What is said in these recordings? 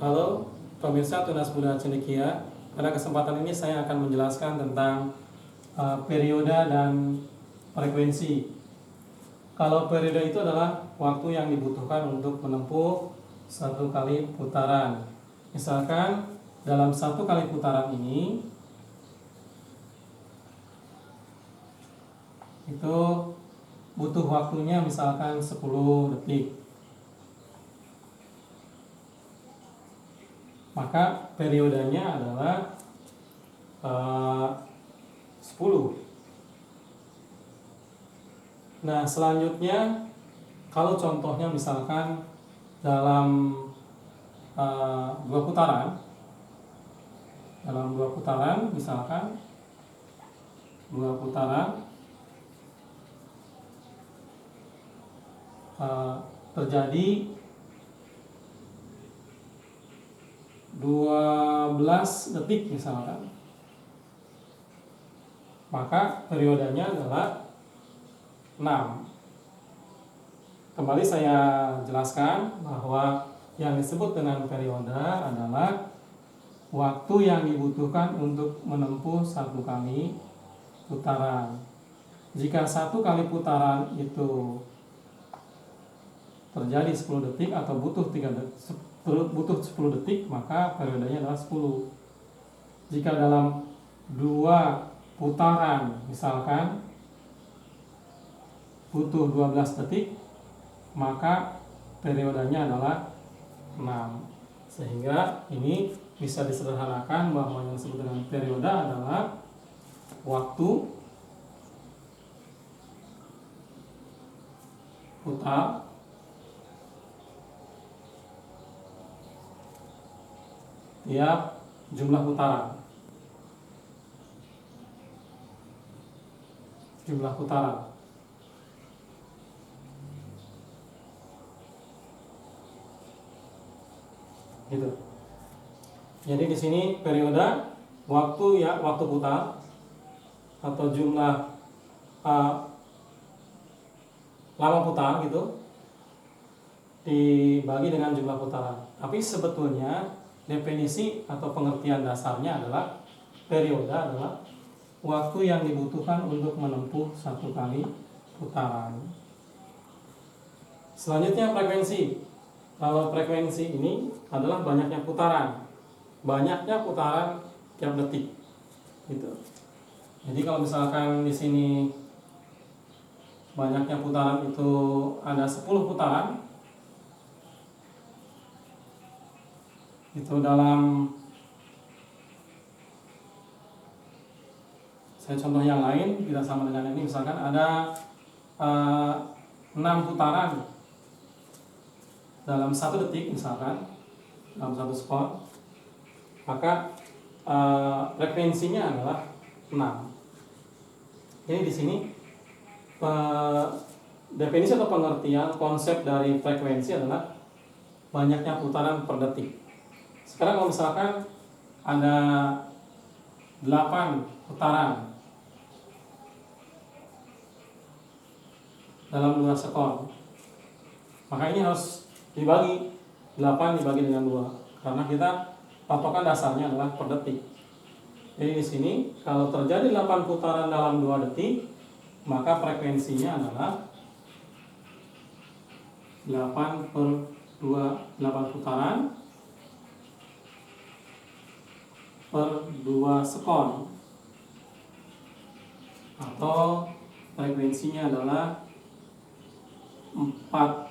Halo pemirsa Tunas Muda Cendekia. Pada kesempatan ini saya akan menjelaskan tentang periode dan frekuensi. Kalau periode itu adalah waktu yang dibutuhkan untuk menempuh satu kali putaran. Misalkan dalam satu kali putaran ini itu butuh waktunya misalkan 10 detik. Maka periodenya adalah 10. Nah, selanjutnya kalau contohnya misalkan dalam dua putaran, misalkan dua putaran terjadi 12 detik misalkan, maka periodenya adalah 6. Kembali saya jelaskan bahwa yang disebut dengan periode adalah waktu yang dibutuhkan untuk menempuh satu kali putaran. Jika satu kali putaran itu terjadi 10 detik atau butuh 10 detik, maka periodenya adalah 10. Jika dalam dua putaran misalkan butuh 12 detik, maka periodenya adalah 6. Sehingga ini bisa disederhanakan bahwa yang disebut dengan periode adalah waktu putar tiap jumlah putaran. Gitu. Jadi di sini periode waktu putar atau jumlah lama putar gitu dibagi dengan jumlah putaran. Tapi sebetulnya definisi atau pengertian dasarnya adalah periode adalah waktu yang dibutuhkan untuk menempuh satu kali putaran. Selanjutnya frekuensi. Kalau frekuensi ini adalah banyaknya putaran tiap detik. Gitu. Jadi kalau misalkan di sini banyaknya putaran itu ada 10 putaran, itu dalam saya contoh yang lain tidak sama dengan ini, misalkan ada 6 putaran dalam 1 detik misalkan, dalam 1 skor, maka frekuensinya adalah 6. Jadi di sini definisi atau pengertian konsep dari frekuensi adalah banyaknya putaran per detik. Sekarang kalau misalkan ada 8 putaran dalam 2 skor, maka ini harus dibagi 8 dibagi dengan 2, karena kita patokan dasarnya adalah per detik. Jadi di sini kalau terjadi 8 putaran dalam 2 detik, maka frekuensinya adalah 8 per 8 putaran per 2 skor, atau frekuensinya adalah 4.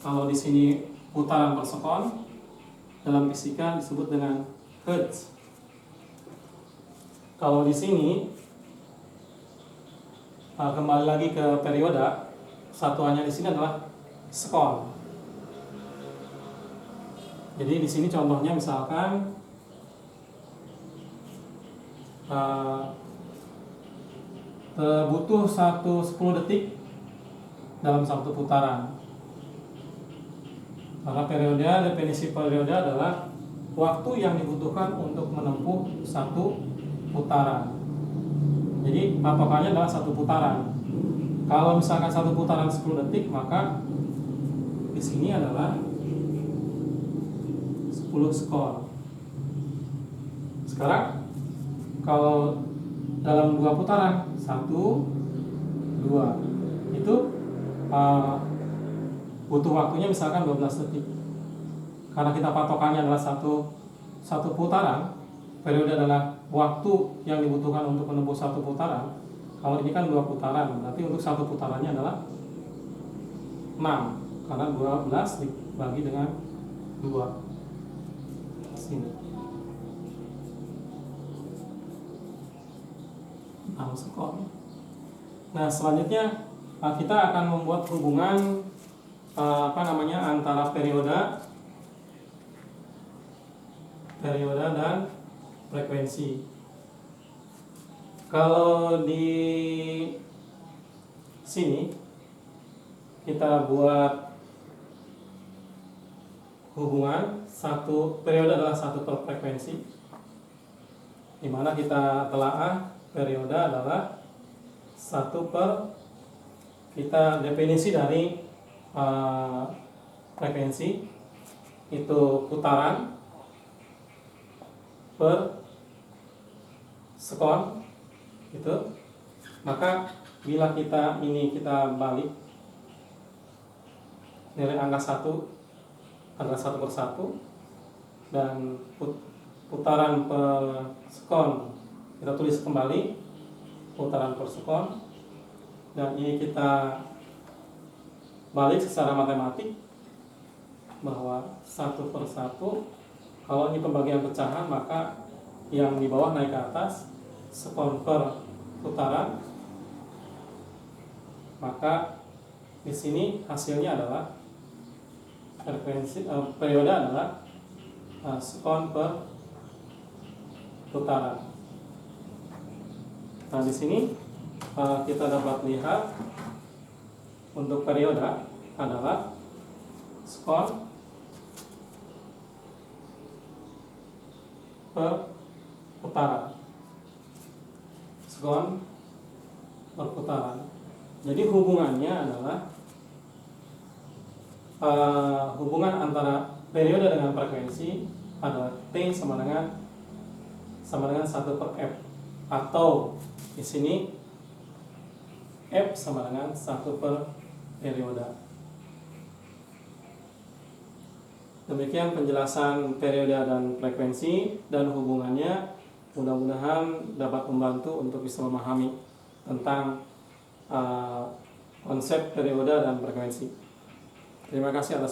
Kalau di sini putaran per skor, dalam fisika disebut dengan hertz. Kalau di sini kembali lagi ke periode, satuannya di sini adalah skor. Jadi di sini contohnya misalkan butuh 10 detik dalam satu putaran. Maka definisi periode adalah waktu yang dibutuhkan untuk menempuh satu putaran. Jadi patokannya adalah satu putaran. Kalau misalkan satu putaran 10 detik, maka di sini adalah 10 skon. Sekarang kalau dalam 2 putaran 1, 2 itu butuh waktunya misalkan 12 detik. Karena kita patokannya adalah satu putaran, periode adalah waktu yang dibutuhkan untuk menembus satu putaran. Kalau ini kan 2 putaran, berarti untuk satu putarannya adalah 6, karena 12 dibagi dengan 2. Sini 6 skon. Nah, selanjutnya kita akan membuat hubungan antara periode dan frekuensi. Kalau di sini kita buat hubungan satu periode adalah 1 per frekuensi, di mana kita telaah periode adalah 1 per, kita definisi dari frekuensi itu putaran per sekon gitu. Maka bila kita balik nilai angka 1 adalah 1 per 1, dan putaran per sekon kita tulis kembali putaran per sekon, dan ini kita balik secara matematik bahwa 1 per 1, kalau ini pembagian pecahan maka yang di bawah naik ke atas, sekon per putaran, maka di sini hasilnya adalah periode adalah sekon per putaran. Nah, di sini kita dapat lihat untuk periode adalah sekon per putaran. Sekon per putaran. Jadi hubungannya adalah hubungan antara periode dengan frekuensi adalah T sama dengan 1 per F, atau di sini F sama dengan 1 per periode. Demikian penjelasan periode dan frekuensi dan hubungannya. Mudah-mudahan dapat membantu untuk bisa memahami tentang konsep periode dan frekuensi. Terima kasih atas